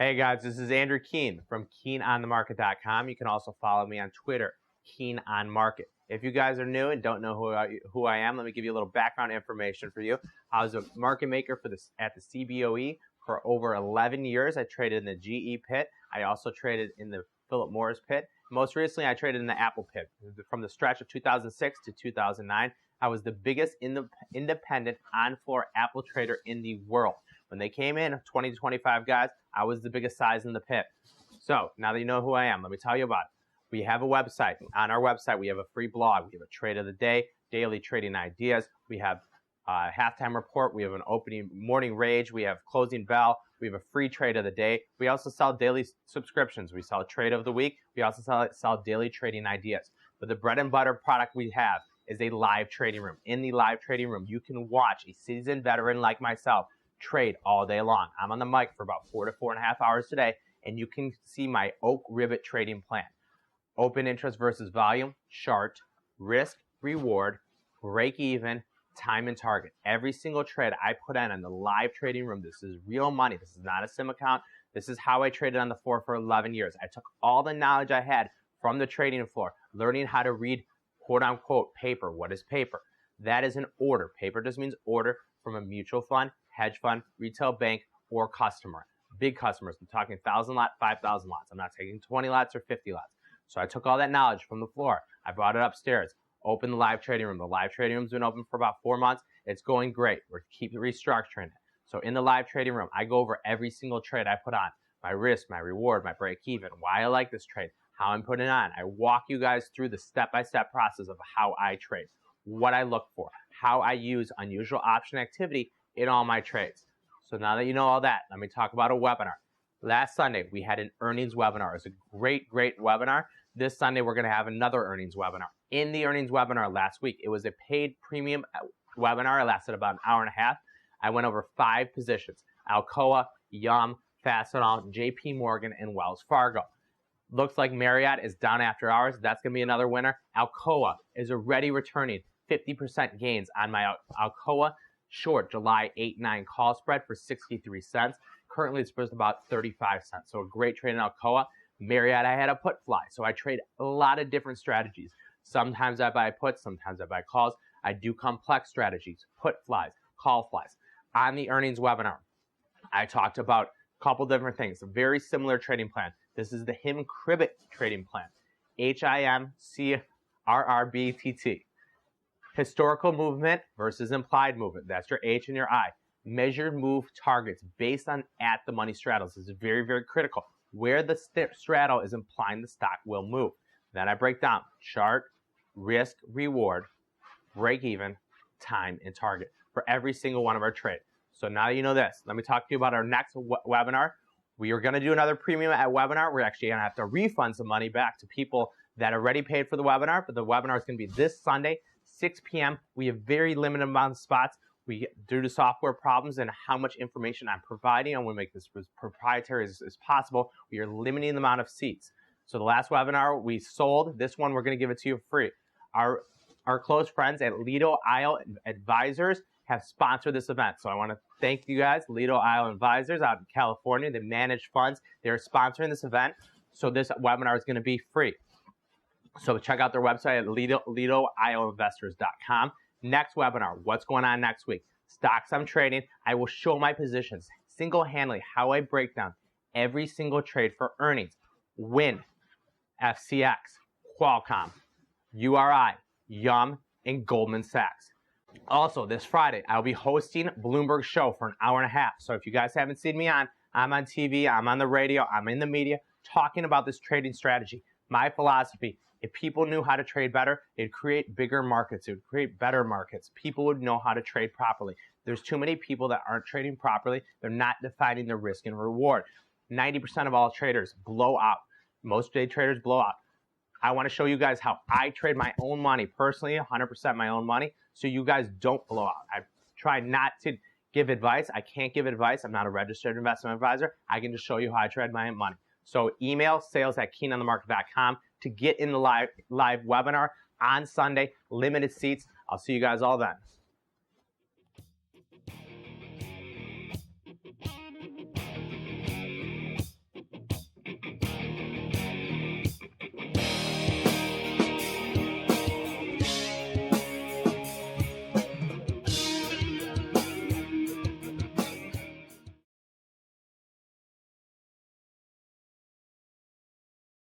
Hey guys, this is Andrew Keene from KeeneOnTheMarket.com. You can also follow me on Twitter, KeeneOnMarket. If you guys are new and don't know who I am, let me give you a little background information for you. I was a market maker at the CBOE for over 11 years. I traded in the GE pit. I also traded in the Philip Morris pit. Most recently, I traded in the Apple pit. From the stretch of 2006 to 2009, I was the biggest independent on-floor Apple trader in the world. When they came in, 20 to 25 guys, I was the biggest size in the pit. So now that you know who I am, let me tell you about it. We have a website. On our website, we have a free blog. We have a trade of the day, daily trading ideas. We have a halftime report. We have an opening morning rage. We have closing bell. We have a free trade of the day. We also sell daily subscriptions. We sell a trade of the week. We also sell daily trading ideas. But the bread and butter product we have is a live trading room. In the live trading room, you can watch a seasoned veteran like myself trade all day long. I'm on the mic for about 4 to 4.5 hours today, and you can see my oak rivet trading plan. Open interest versus volume, chart, risk, reward, break even, time and target. Every single trade I put in the live trading room, this is real money. This is not a sim account. This is how I traded on the floor for 11 years. I took all the knowledge I had from the trading floor, learning how to read quote unquote paper. What is paper? That is an order. Paper just means order from a mutual fund, hedge fund, retail bank, or customer. Big customers. I'm talking 1,000 lot, 5,000 lots. I'm not taking 20 lots or 50 lots. So I took all that knowledge from the floor. I brought it upstairs, opened the live trading room. The live trading room's been open for about 4 months. It's going great. We're keeping restructuring it. So in the live trading room, I go over every single trade I put on, my risk, my reward, my break even, why I like this trade, how I'm putting it on. I walk you guys through the step-by-step process of how I trade, what I look for, how I use unusual option activity in all my trades. So now that you know all that, let me talk about a webinar. Last Sunday, we had an earnings webinar. It was a great, great webinar. This Sunday, we're going to have another earnings webinar. In the earnings webinar last week, it was a paid premium webinar. It lasted about an hour and a half. I went over 5 positions: Alcoa, Yum, Fastenal, JP Morgan, and Wells Fargo. Looks like Marriott is down after hours. That's going to be another winner. Alcoa is already returning 50% gains on my Alcoa short July 8-9 call spread for 63 cents. Currently, it's worth about 35 cents. So a great trade in Alcoa. Marriott, I had a put fly. So I trade a lot of different strategies. Sometimes I buy puts, sometimes I buy calls. I do complex strategies, put flies, call flies. On the earnings webinar, I talked about a couple different things. A very similar trading plan. This is the HIM Cribbit trading plan. HIMCRRBTT. Historical movement versus implied movement. That's your H and your I. Measured move targets based on at the money straddles. This is very, very critical. Where the straddle is implying the stock will move. Then I break down chart, risk, reward, break even, time, and target for every single one of our trades. So now that you know this, let me talk to you about our next webinar. We are going to do another premium webinar. We're actually going to have to refund some money back to people that already paid for the webinar, but the webinar is going to be this Sunday, 6 p.m. We have very limited amount of spots. Due to software problems and how much information I'm providing, I want to make this as proprietary as possible. We are limiting the amount of seats. So the last webinar we sold. This one we're going to give it to you free. Our close friends at Lido Advisors have sponsored this event. So I want to thank you guys, Lido Advisors out in California. They manage funds. They're sponsoring this event. So this webinar is going to be free. So check out their website at LidoIOinvestors.com. Next webinar, what's going on next week? Stocks I'm trading. I will show my positions single-handedly, how I break down every single trade for earnings. Win, FCX, Qualcomm, URI, Yum, and Goldman Sachs. Also, this Friday, I'll be hosting Bloomberg Show for an hour and a half. So if you guys haven't seen me I'm on TV, I'm on the radio, I'm in the media, talking about this trading strategy. My philosophy, if people knew how to trade better, it'd create bigger markets. It would create better markets. People would know how to trade properly. There's too many people that aren't trading properly. They're not defining the risk and reward. 90% of all traders blow out. Most day traders blow out. I want to show you guys how I trade my own money personally, 100% my own money, so you guys don't blow out. I try not to give advice. I can't give advice. I'm not a registered investment advisor. I can just show you how I trade my own money. So email sales@KeeneOnTheMarket.com to get in the live webinar on Sunday. Limited seats. I'll see you guys all then.